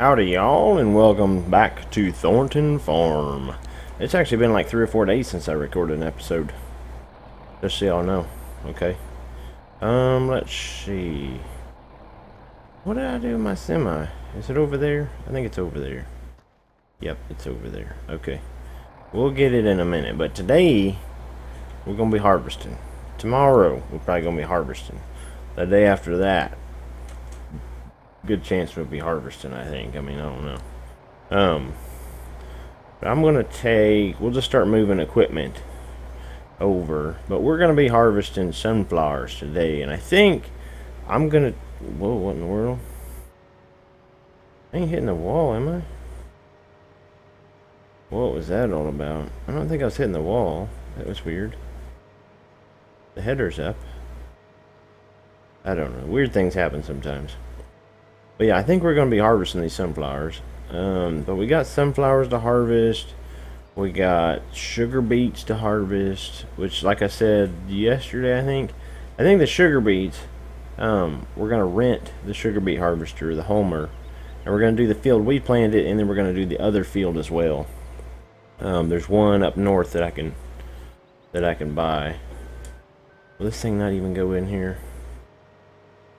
Howdy y'all, and welcome back to Thornton Farm. It's actually been like 3 or 4 days since I recorded an episode. Just so y'all know. Okay. Let's see. What did I do with my semi? Is it over there? I think it's over there. Yep, it's over there. Okay. We'll get it in a minute, but today we're gonna be harvesting. Tomorrow we're probably gonna be harvesting. The day after that, good chance we'll be harvesting, I think. I mean, I don't know. But I'm gonna we'll just start moving equipment over, but we're gonna be harvesting sunflowers today, and I think I'm gonna, whoa, what in the world? I ain't hitting the wall, am I? What was that all about? I don't think I was hitting the wall. That was weird. The header's up. I don't know, weird things happen sometimes. But yeah, I think we're going to be harvesting these sunflowers. But we got sunflowers to harvest. We got sugar beets to harvest, which, like I said yesterday, I think the sugar beets, we're going to rent the sugar beet harvester, the Homer, and we're going to do the field we planted, and then we're going to do the other field as well. There's one up north that I can buy. Will this thing not even go in here?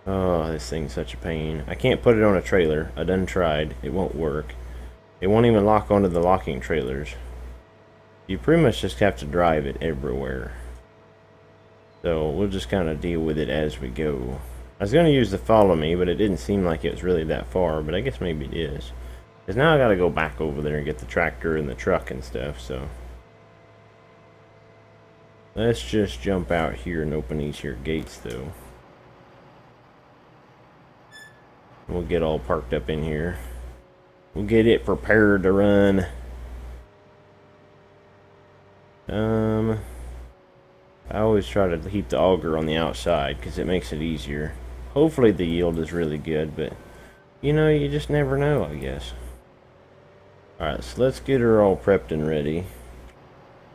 Oh, this thing's such a pain. I can't put it on a trailer. I done tried. It won't work. It won't even lock onto the locking trailers. You pretty much just have to drive it everywhere. So we'll just kind of deal with it as we go. I was going to use the follow me, but it didn't seem like it was really that far. But I guess maybe it is. Because now I got to go back over there and get the tractor and the truck and stuff. So let's just jump out here and open these here gates though. We'll get all parked up in here. We'll get it prepared to run. I always try to keep the auger on the outside because it makes it easier. Hopefully the yield is really good, but you know, you just never know, I guess. Alright, so let's get her all prepped and ready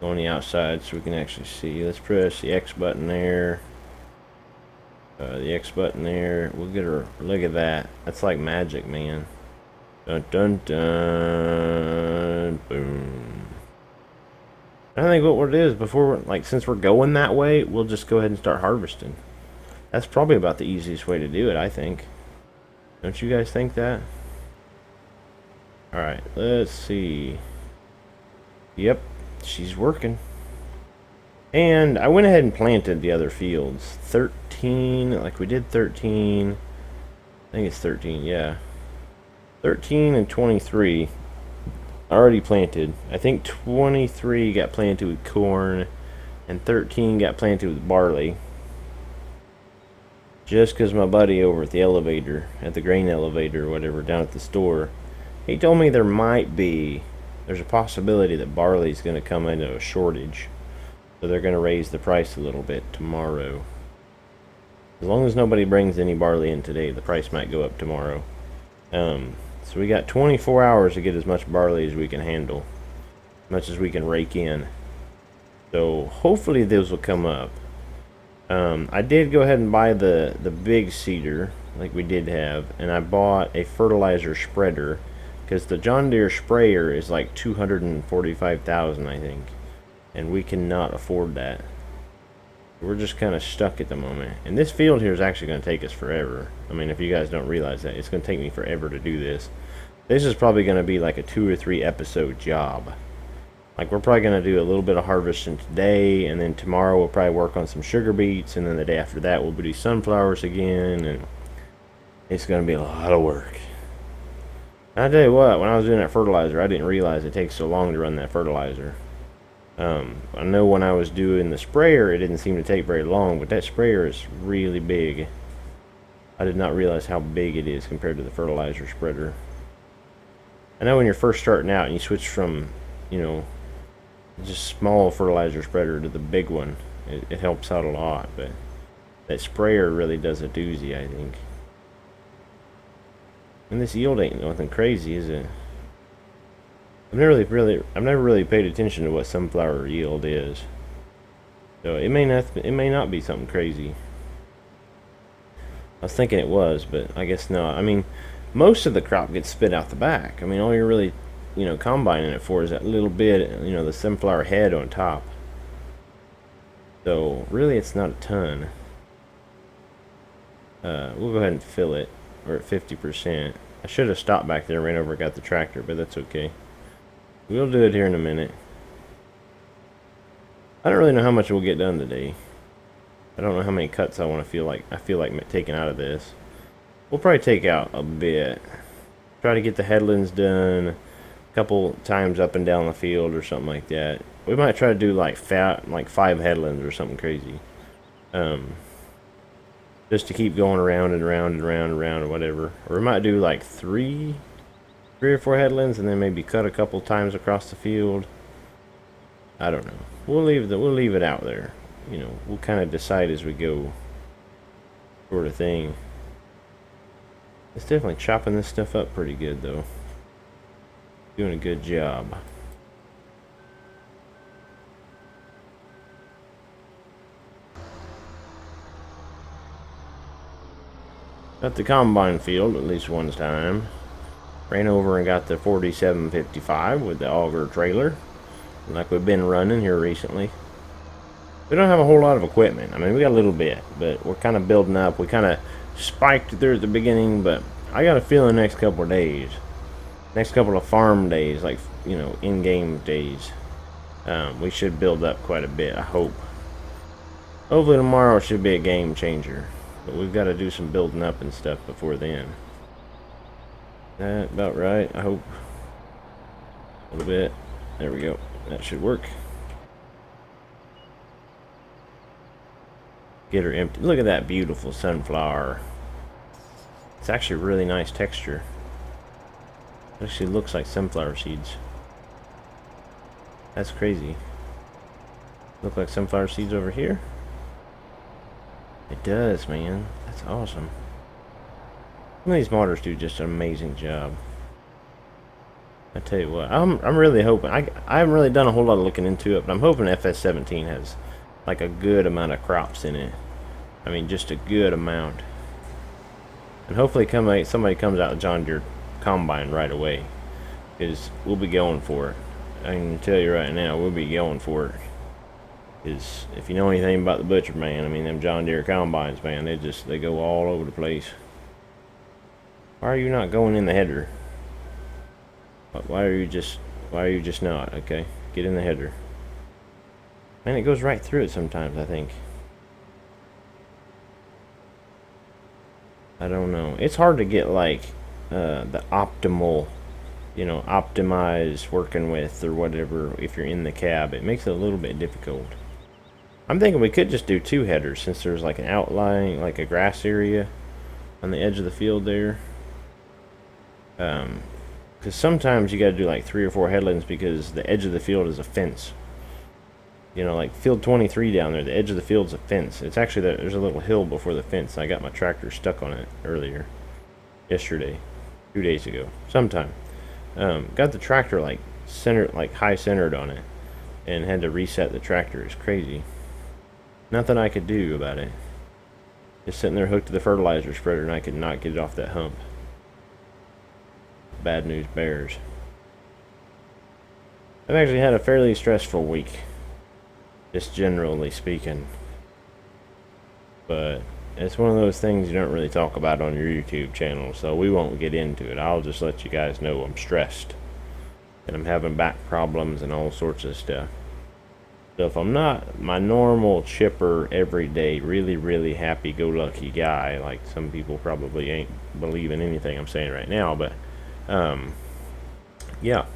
on the outside so we can actually see. Let's press the X button there. The X button there. We'll get her. Look at that. That's like magic, man. Dun dun dun. Boom. I think what it is since we're going that way, we'll just go ahead and start harvesting. That's probably about the easiest way to do it, I think. Don't you guys think that? Alright, let's see. Yep, she's working. And I went ahead and planted the other fields. 13, like we did 13. I think it's 13, yeah. 13 and 23 already planted. I think 23 got planted with corn, and 13 got planted with barley. Just because my buddy over at the elevator, at the grain elevator or whatever, down at the store, he told me there's a possibility that barley's going to come into a shortage. So they're going to raise the price a little bit tomorrow. As long as nobody brings any barley in today, the price might go up tomorrow. So we got 24 hours to get as much barley as we can handle. As much as we can rake in. So hopefully those will come up. I did go ahead and buy the big seeder, like we did have. And I bought a fertilizer spreader. Because the John Deere sprayer is like $245,000, I think. And we cannot afford that. We're just kind of stuck at the moment. And this field here is actually going to take us forever. I mean, if you guys don't realize that, it's going to take me forever to do this. This is probably going to be like a 2 or 3 episode job. Like, we're probably going to do a little bit of harvesting today, and then tomorrow we'll probably work on some sugar beets, and then the day after that we'll do sunflowers again, and it's going to be a lot of work. I tell you what, when I was doing that fertilizer, I didn't realize it takes so long to run that fertilizer. I know when I was doing the sprayer, it didn't seem to take very long, but that sprayer is really big. I did not realize how big it is compared to the fertilizer spreader. I know when you're first starting out and you switch from, you know, just small fertilizer spreader to the big one, it helps out a lot, but that sprayer really does a doozy, I think. And this yield ain't nothing crazy, is it? I've never really paid attention to what sunflower yield is. So it may not be something crazy. I was thinking it was, but I guess not. I mean, most of the crop gets spit out the back. I mean, all you're really, combining it for is that little bit, the sunflower head on top. So really, it's not a ton. We'll go ahead and fill it. We're at 50%. I should have stopped back there, ran over, got the tractor, but that's okay. We'll do it here in a minute. I don't really know how much we'll get done today. I don't know how many cuts I feel like taking out of this. We'll probably take out a bit. Try to get the headlands done a couple times up and down the field or something like that. We might try to do like 5 headlands or something crazy. Just to keep going around and around and around and around or whatever. Or we might do like 3 or 4 headlands and then maybe cut a couple times across the field. I don't know. We'll leave it out there. We'll kind of decide as we go, sort of thing. It's definitely chopping this stuff up pretty good though. Doing a good job. Got the combine field at least one time. Ran over and got the 4755 with the auger trailer, like we've been running here recently. We don't have a whole lot of equipment. I mean, we got a little bit, but we're kind of building up. We kind of spiked there at the beginning, but I got a feeling the next couple of days, next couple of farm days, like, in-game days, we should build up quite a bit, I hope. Hopefully tomorrow should be a game changer, but we've got to do some building up and stuff before then. That about right, I hope. A little bit. There we go. That should work. Get her empty. Look at that beautiful sunflower. It's actually really nice texture. It actually looks like sunflower seeds. That's crazy. Look like sunflower seeds over here? It does, man. That's awesome. Some of these modders do just an amazing job. I tell you what, I'm really hoping. I haven't really done a whole lot of looking into it, but I'm hoping FS17 has like a good amount of crops in it. I mean, just a good amount. And hopefully somebody comes out with John Deere Combine right away, because we'll be going for it. I can tell you right now, we'll be going for it. Because if you know anything about the butcher, man, I mean, them John Deere Combines, man, they go all over the place. Why are you not going in the header? Why are you just not? Okay, get in the header. Man, it goes right through it sometimes, I think. I don't know. It's hard to get like the optimal, optimized working with or whatever if you're in the cab. It makes it a little bit difficult. I'm thinking we could just do 2 headers since there's like an outline, like a grass area on the edge of the field there. Because sometimes you got to do like 3 or 4 headlands because the edge of the field is a fence. Like field 23 down there, the edge of the field's a fence. It's actually there's a little hill before the fence. I got my tractor stuck on it yesterday, 2 days ago, sometime. Got the tractor like high centered on it, and had to reset the tractor. It's crazy. Nothing I could do about it. Just sitting there hooked to the fertilizer spreader, and I could not get it off that hump. Bad news bears. I've actually had a fairly stressful week, just generally speaking. But it's one of those things you don't really talk about on your YouTube channel, so we won't get into it. I'll just let you guys know I'm stressed, and I'm having back problems and all sorts of stuff. So if I'm not my normal chipper, everyday, really, really happy-go-lucky guy, like some people probably ain't believing anything I'm saying right now, but yeah,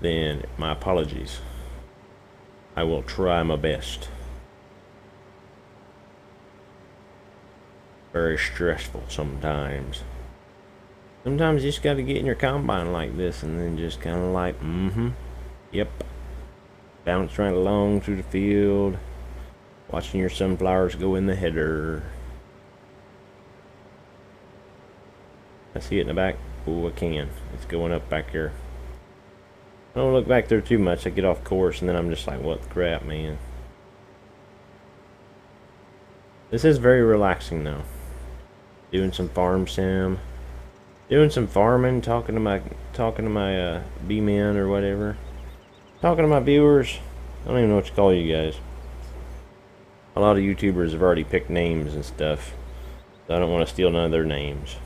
then my apologies. I will try my best. Very stressful sometimes. Sometimes you just got to get in your combine like this and then just kind of like, yep. Bounce right along through the field, watching your sunflowers go in the header. I see it in the back. Oh, I can. It's going up back here. I don't look back there too much. I get off course and then I'm just like, what the crap, man. This is very relaxing though. Doing some farm sim. Doing some farming, talking to my B-men or whatever. Talking to my viewers. I don't even know what to call you guys. A lot of YouTubers have already picked names and stuff. So I don't want to steal none of their names.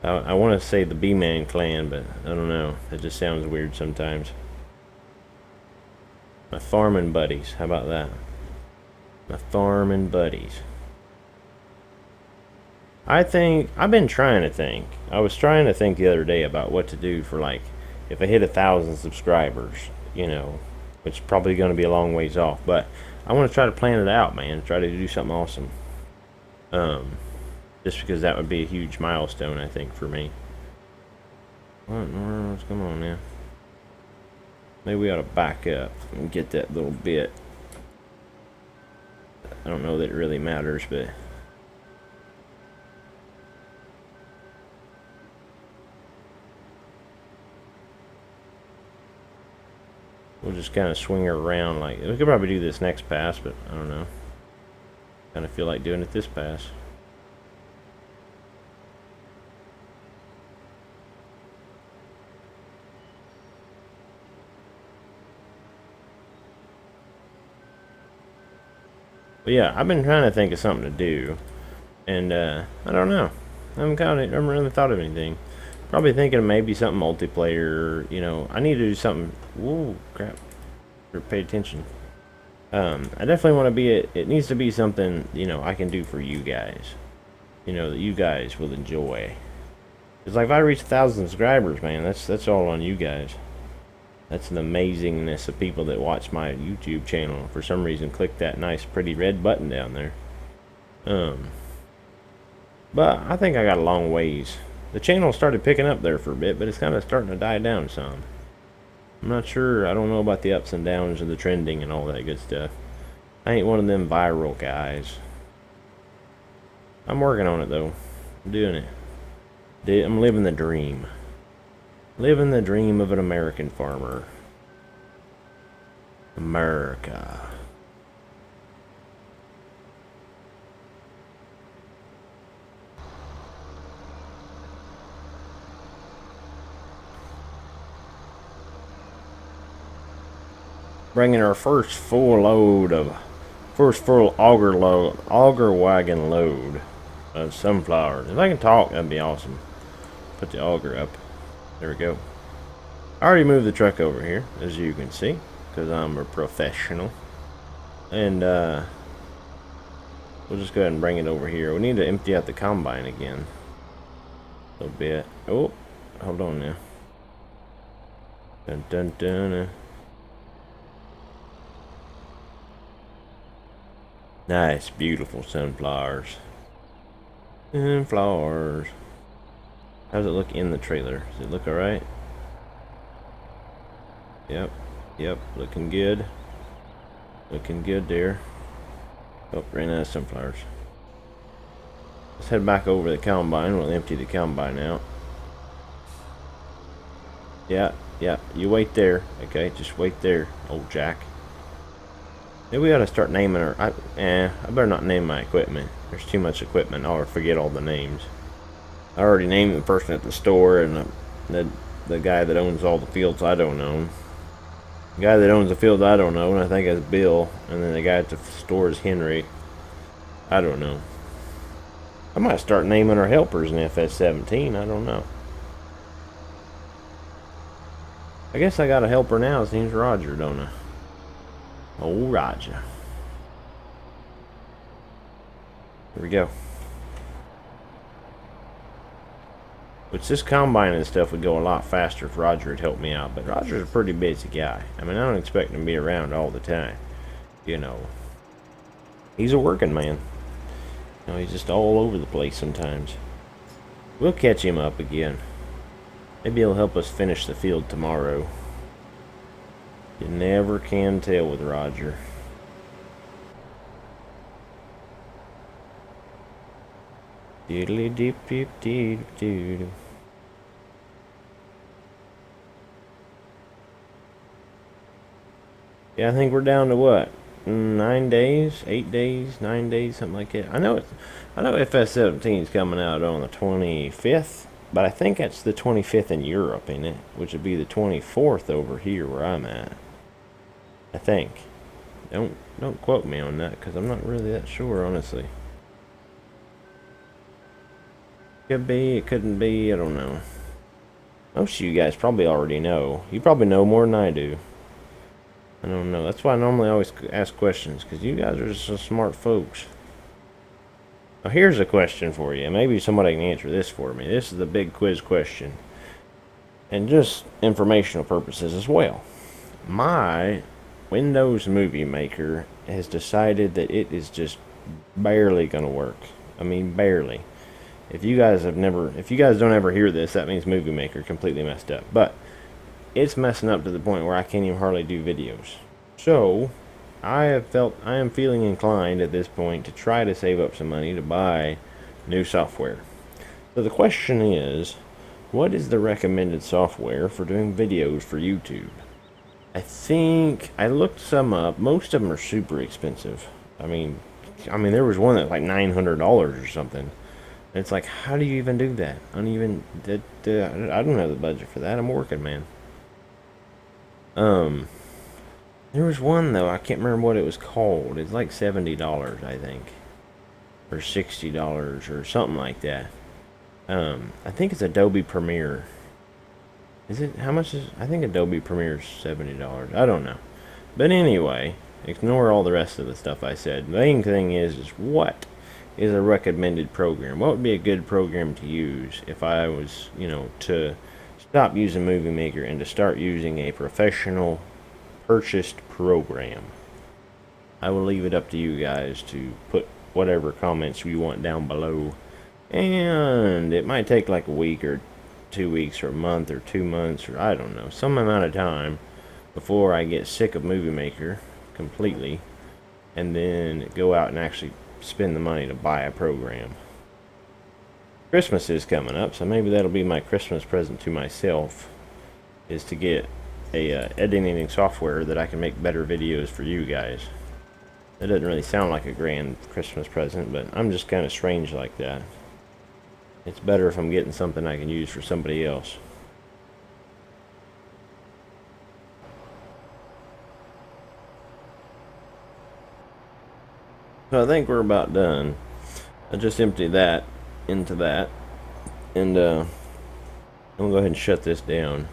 I want to say the B-Man clan, but I don't know. It just sounds weird sometimes. My farming buddies. How about that? My farming buddies. I've been trying to think. I was trying to think the other day about what to do for, like, if I hit 1,000 subscribers, you know, which is probably going to be a long ways off, but I want to try to plan it out, man. Try to do something awesome. Just because that would be a huge milestone, I think, for me. What's going on now? Maybe we ought to back up and get that little bit. I don't know that it really matters, but we'll just kind of swing her around. Like, we could probably do this next pass, but I don't know. Kind of feel like doing it this pass. But yeah, I've been trying to think of something to do, and I don't know. I haven't really thought of anything. Probably thinking of maybe something multiplayer. You know, I need to do something. Whoa, crap! Pay attention. I definitely want to be. It needs to be something, you know, I can do for you guys. You know, that you guys will enjoy. It's like if I reach 1,000 subscribers, man, that's all on you guys. That's an amazingness of people that watch my YouTube channel. For some reason, click that nice, pretty red button down there. But I think I got a long ways. The channel started picking up there for a bit, but it's kind of starting to die down some. I'm not sure. I don't know about the ups and downs of the trending and all that good stuff. I ain't one of them viral guys. I'm working on it, though. I'm doing it. I'm living the dream. Living the dream of an American farmer. America. Bringing our first full auger wagon load of sunflowers. If I can talk, that'd be awesome. Put the auger up. There we go. I already moved the truck over here, as you can see, because I'm a professional. And we'll just go ahead and bring it over here. We need to empty out the combine again. A little bit. Oh, hold on now. Dun dun dun. Nice, beautiful sunflowers. Sunflowers. How does it look in the trailer? Does it look alright? Yep, looking good. Looking good there. Oh, ran out of sunflowers. Let's head back over to the combine. We'll empty the combine out. Yeah, you wait there. Okay, just wait there, old Jack. Maybe we ought to start naming her. I better not name my equipment. There's too much equipment. I'll forget all the names. I already named the person at the store and the guy that owns all the fields I don't own. The guy that owns the fields I don't own, I think, is Bill. And then the guy at the store is Henry. I don't know. I might start naming our helpers in FS17. I don't know. I guess I got a helper now. His name's Roger, don't I? Oh, Roger. Here we go. Which this combine and stuff would go a lot faster if Roger had helped me out. But Roger's a pretty busy guy. I mean, I don't expect him to be around all the time. You know. He's a working man. You know, he's just all over the place sometimes. We'll catch him up again. Maybe he'll help us finish the field tomorrow. You never can tell with Roger. Doodly deep deep deep doo. Yeah, I think we're down to what? 9 days, 8 days, 9 days, something like that. I know FS17 is coming out on the 25th. But I think that's the 25th in Europe, ain't it? Which would be the 24th over here where I'm at. I think. Don't quote me on that, because I'm not really that sure, honestly. Could be, it couldn't be, I don't know. Most of you guys probably already know. You probably know more than I do. I don't know. That's why I normally always ask questions, because you guys are just so smart folks. Now here's a question for you. Maybe somebody can answer this for me. This is the big quiz question. And just informational purposes as well. My Windows Movie Maker has decided that it is just barely going to work. I mean, barely. If you guys don't ever hear this, that means Movie Maker completely messed up. But it's messing up to the point where I can't even hardly do videos. So I am feeling inclined at this point to try to save up some money to buy new software. So the question is, what is the recommended software for doing videos for YouTube? I think I looked some up. Most of them are super expensive. I mean there was one that's like $900 or something. It's like, how do you even do that? I don't have the budget for that. I'm working, man. There was one though, I can't remember what it was called. It's like $70, I think, or $60 or something like that. I think it's Adobe Premiere. Is it? How much is? I think Adobe Premiere is $70. I don't know. But anyway, ignore all the rest of the stuff I said. The main thing is what is a recommended program? What would be a good program to use if I was, to stop using Movie Maker and to start using a professional purchased program? I will leave it up to you guys to put whatever comments you want down below. And it might take like a week or 2 weeks or a month or 2 months or I don't know, some amount of time before I get sick of Movie Maker completely and then go out and actually spend the money to buy a program. Christmas is coming up, so maybe that'll be my Christmas present to myself, is to get a editing software that I can make better videos for you guys. That doesn't really sound like a grand Christmas present, but I'm just kind of strange like that. It's better if I'm getting something I can use for somebody else. So I think we're about done. I just empty that into that. And I'm going to go ahead and shut this down.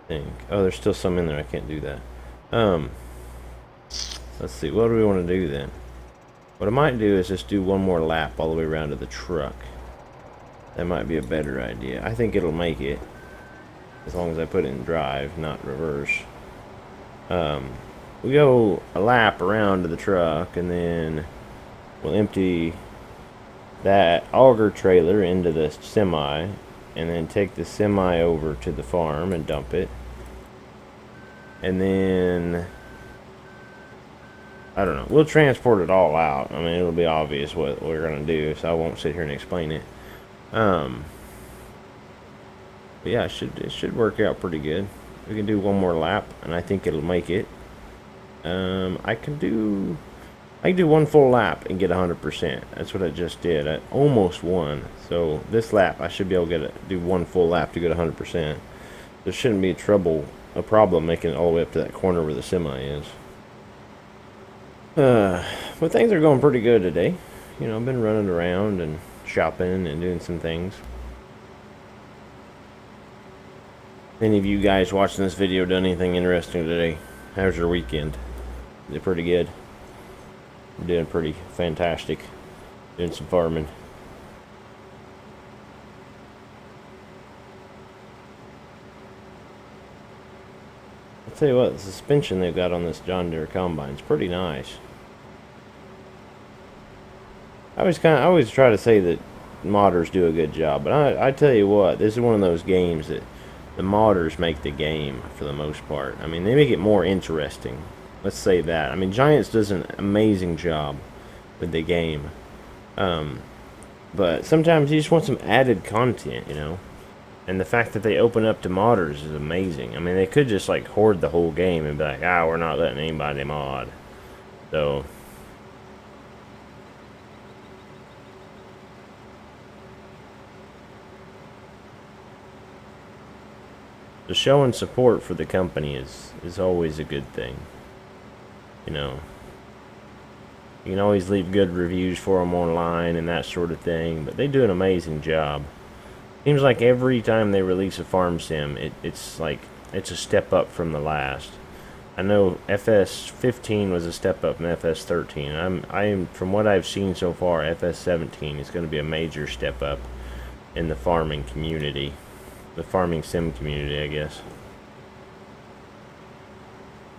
I think. Oh, there's still some in there. I can't do that. Let's see. What do we want to do then? What I might do is just do one more lap all the way around to the truck. That might be a better idea. I think it'll make it. As long as I put it in drive, not reverse. We go a lap around to the truck, and then we'll empty that auger trailer into the semi, and then take the semi over to the farm and dump it. And then I don't know, we'll transport it all out. I mean, it'll be obvious what we're gonna do, so I won't sit here and explain it. But yeah, it should work out pretty good. We can do one more lap, and I think it'll make it. I can do one full lap and get 100%. That's what I just did. I almost won. So this lap, I should be able to do one full lap to get 100%. There shouldn't be a problem making it all the way up to that corner where the semi is. But things are going pretty good today. I've been running around and shopping and doing some things. Any of you guys watching this video done anything interesting today? How's your weekend? Is it pretty good? I'm doing pretty fantastic. Doing some farming. I'll tell you what, the suspension they've got on this John Deere combine is pretty nice. I always try to say that modders do a good job, but I tell you what, this is one of those games that the modders make the game for the most part. I mean, they make it more interesting. Let's say that. I mean, Giants does an amazing job with the game. But sometimes you just want some added content, And the fact that they open up to modders is amazing. I mean, they could just like hoard the whole game and be like, we're not letting anybody mod. So The showing support for the company is always a good thing. You know, you can always leave good reviews for them online and that sort of thing, but they do an amazing job. Seems like every time they release a farm sim, it's like it's a step up from the last. I know FS15 was a step up from FS13. I am from what I've seen so far, FS17 is going to be a major step up in the farming community, the farming sim community, I guess.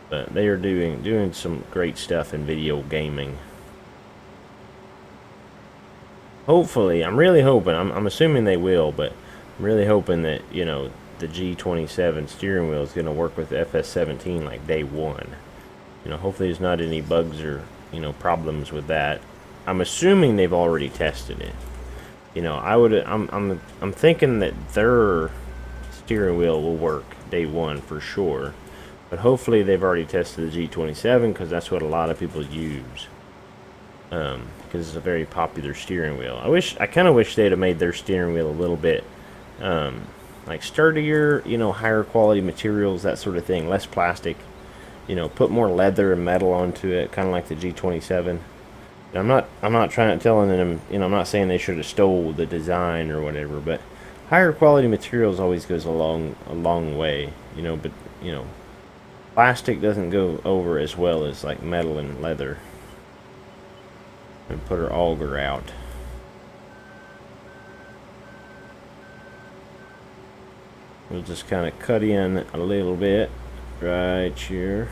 But they are doing some great stuff in video gaming. Hopefully, I'm really hoping, I'm assuming they will, but I'm really hoping that, you know, the G27 steering wheel is going to work with FS17 like day one. You know, hopefully there's not any bugs or, you know, problems with that. I'm assuming they've already tested it. You know, I'm thinking that their steering wheel will work day one for sure. But hopefully they've already tested the G27 because that's what a lot of people use. Because it's a very popular steering wheel. I kind of wish they'd have made their steering wheel a little bit like sturdier, you know, higher quality materials, that sort of thing, less plastic. You know, put more leather and metal onto it, kind of like the G27. I'm not telling them, you know, I'm not saying they should have stole the design or whatever, but higher quality materials always goes a long way, you know. But you know, plastic doesn't go over as well as like metal and leather. And put our auger out. We'll just kind of cut in a little bit right here.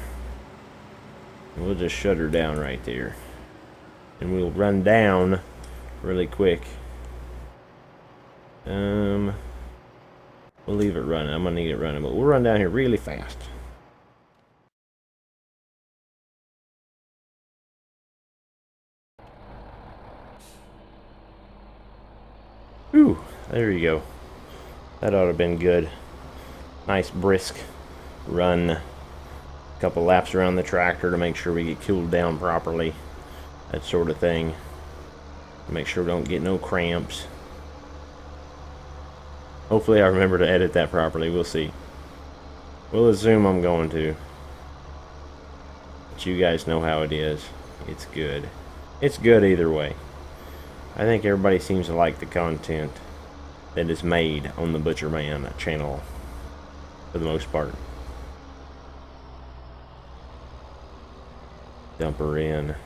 And we'll just shut her down right there. And we'll run down really quick. We'll leave it running. I'm gonna need it running, but we'll run down here really fast. Ooh, there you go. That ought to have been good. Nice brisk run. A couple laps around the tractor to make sure we get cooled down properly. That sort of thing. Make sure we don't get no cramps. Hopefully I remember to edit that properly. We'll see. We'll assume I'm going to. But you guys know how it is. It's good. It's good either way. I think everybody seems to like the content that is made on the Butcher Man channel for the most part. Dump her in.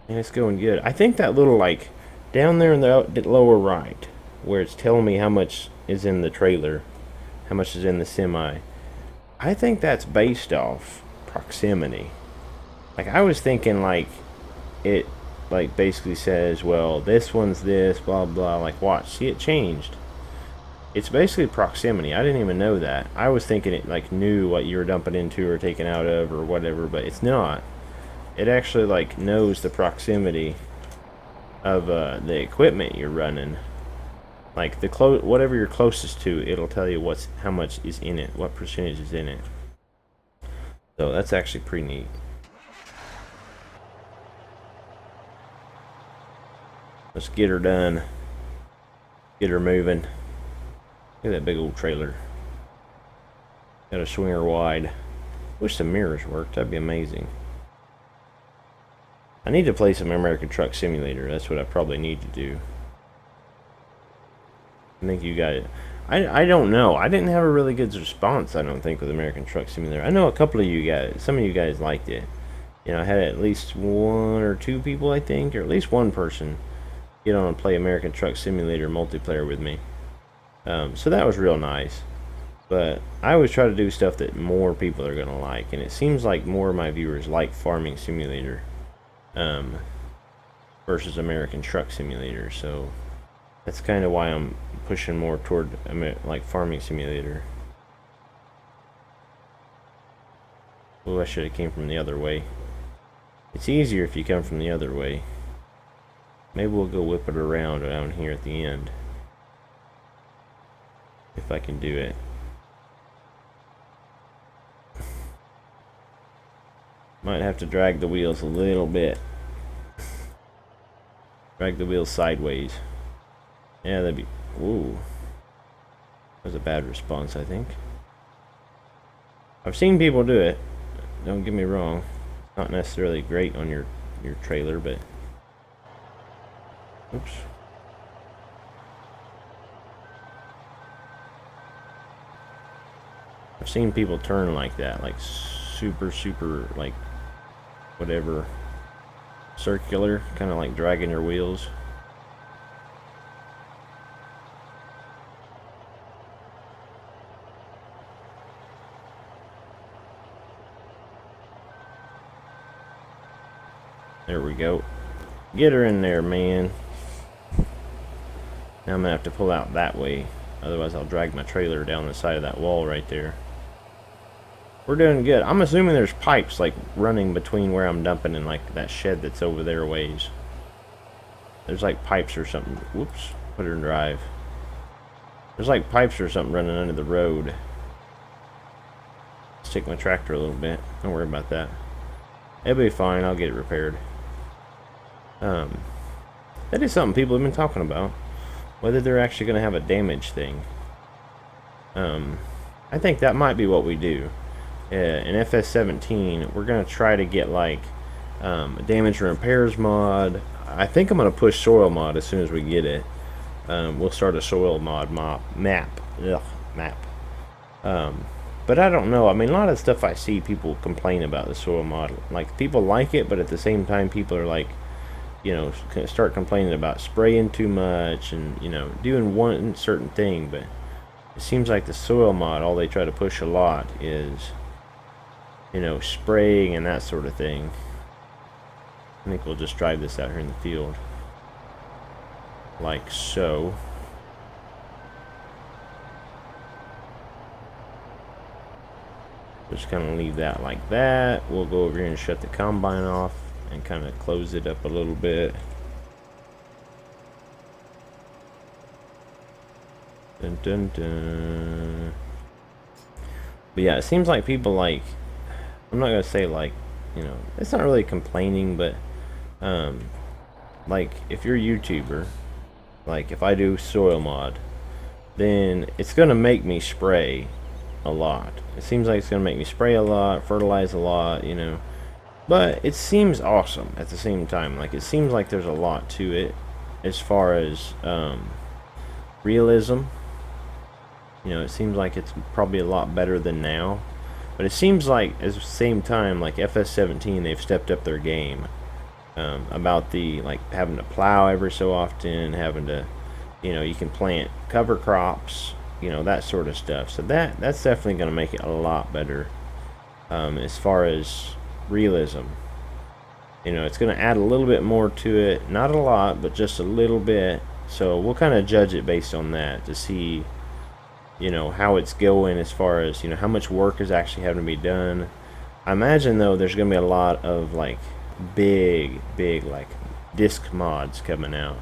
And it's going good. I think that little, like, down there in the lower right, where it's telling me how much is in the trailer, how much is in the semi, I think that's based off proximity. Like, I was thinking, like, it, like, basically says, well, this one's this, blah, blah, like, watch, see, it changed. It's basically proximity. I didn't even know that. I was thinking it, like, knew what you were dumping into or taking out of or whatever, but it's not. It actually, like, knows the proximity of the equipment you're running. Like, whatever you're closest to, it'll tell you how much is in it, what percentage is in it. So that's actually pretty neat. Let's get her done. Get her moving. Look at that big old trailer. Got a swinger wide. Wish the mirrors worked. That'd be amazing. I need to play some American Truck Simulator. That's what I probably need to do. I think you got it. I don't know. I didn't have a really good response, I don't think, with American Truck Simulator. I know a couple of you guys, some of you guys liked it. You know, I had at least one or two people, I think, or at least one person get on and play American Truck Simulator multiplayer with me. So that was real nice. But I always try to do stuff that more people are going to like. And it seems like more of my viewers like Farming Simulator versus American Truck Simulator. So that's kind of why I'm pushing more toward like Farming Simulator. Oh, I should have came from the other way. It's easier if you come from the other way. Maybe we'll go whip it around down here at the end. If I can do it. Might have to drag the wheels a little bit. Drag the wheels sideways. Yeah, that'd be... Ooh. That was a bad response, I think. I've seen people do it. Don't get me wrong. Not necessarily great on your trailer, but oops. I've seen people turn like that, like super, like whatever, circular, kind of like dragging your wheels. There we go. Get her in there, man. Now I'm gonna have to pull out that way, otherwise I'll drag my trailer down the side of that wall right there. We're doing good. I'm assuming there's pipes like running between where I'm dumping and like that shed that's over there ways. There's like pipes or something. Whoops, put her in drive. There's like pipes or something running under the road. Let's take my tractor a little bit. Don't worry about that. It'll be fine. I'll get it repaired. That is something people have been talking about. Whether they're actually going to have a damage thing. I think that might be what we do. In FS17, we're going to try to get like a damage and repairs mod. I think I'm going to push soil mod as soon as we get it. We'll start a soil mod map. But I don't know. I mean, a lot of stuff I see people complain about the soil mod. Like, people like it, but at the same time, people are like, you know, start complaining about spraying too much and, you know, doing one certain thing. But it seems like the soil mod, all they try to push a lot is, you know, spraying and that sort of thing. I think we'll just drive this out here in the field. Like so. Just kind of leave that like that. We'll go over here and shut the combine off and kind of close it up a little bit. Dun, dun, dun. But yeah, it seems like people like, I'm not gonna say like, you know, it's not really complaining, but like if you're a YouTuber, like if I do soil mod, then it's gonna make me spray a lot. It seems like it's gonna make me spray a lot, fertilize a lot, you know. But it seems awesome at the same time. Like, it seems like there's a lot to it as far as realism. You know, it seems like it's probably a lot better than now. But it seems like at the same time, like FS17, they've stepped up their game about the like having to plow every so often, having to, you know, you can plant cover crops, you know, that sort of stuff. So that's definitely going to make it a lot better as far as realism. You know, it's going to add a little bit more to it, not a lot, but just a little bit. So we'll kind of judge it based on that to see, you know, how it's going as far as, you know, how much work is actually having to be done. I imagine though there's going to be a lot of like big like disc mods coming out,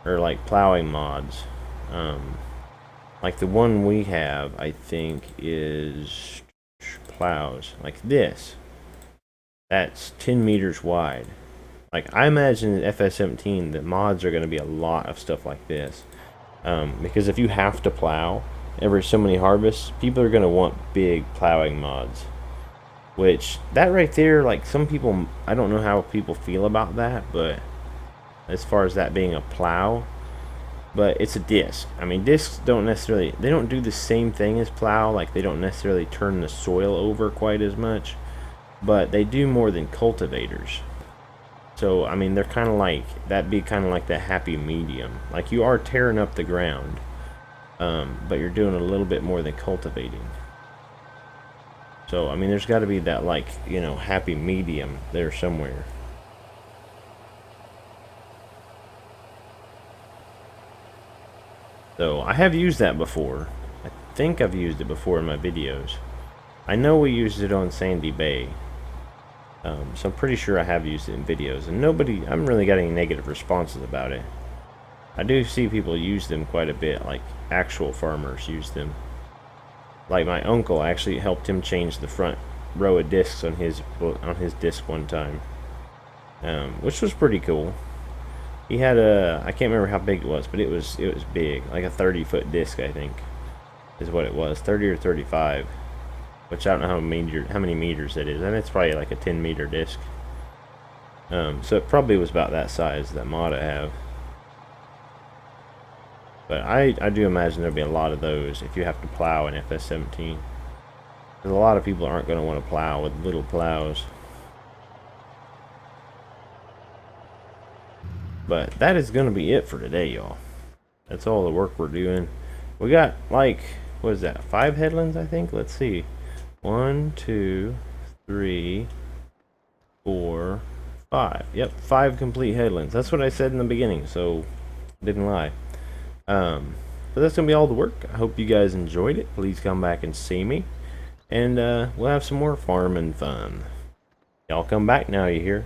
or like plowing mods. Like the one we have, I think, is plows like this. That's 10 meters wide. Like, I imagine in FS17, the mods are going to be a lot of stuff like this. Because if you have to plow every so many harvests, people are going to want big plowing mods. Which, that right there, like, some people, I don't know how people feel about that, but as far as that being a plow, but it's a disc. I mean, discs don't necessarily, they don't do the same thing as plow. Like, they don't necessarily turn the soil over quite as much, but they do more than cultivators. So, I mean, they're kind of like, that'd be kind of like that happy medium. Like, you are tearing up the ground, but you're doing a little bit more than cultivating. So, I mean, there's got to be that, like, you know, happy medium there somewhere. So, I have used that before. I think I've used it before in my videos. I know we used it on Sandy Bay. So I'm pretty sure I have used it in videos, and I haven't really got any negative responses about it. I do see people use them quite a bit, like actual farmers use them. Like my uncle, actually helped him change the front row of discs on his disc one time, which was pretty cool. He had I can't remember how big it was, but it was big, like a 30-foot disc, I think, is what it was, 30 or 35. which I don't know how many meters it is, and it's probably like a 10-meter disc. So it probably was about that size that mod I have. But I do imagine there'll be a lot of those if you have to plow in FS17. Because a lot of people aren't going to want to plow with little plows. But that is going to be it for today, y'all. That's all the work we're doing. We got, like, what is that, 5 headlands, I think? Let's see. 1, 2, 3, 4, 5. Yep, 5 complete headlands. That's what I said in the beginning, so didn't lie. But that's going to be all the work. I hope you guys enjoyed it. Please come back and see me. And we'll have some more farming fun. Y'all come back now, you hear?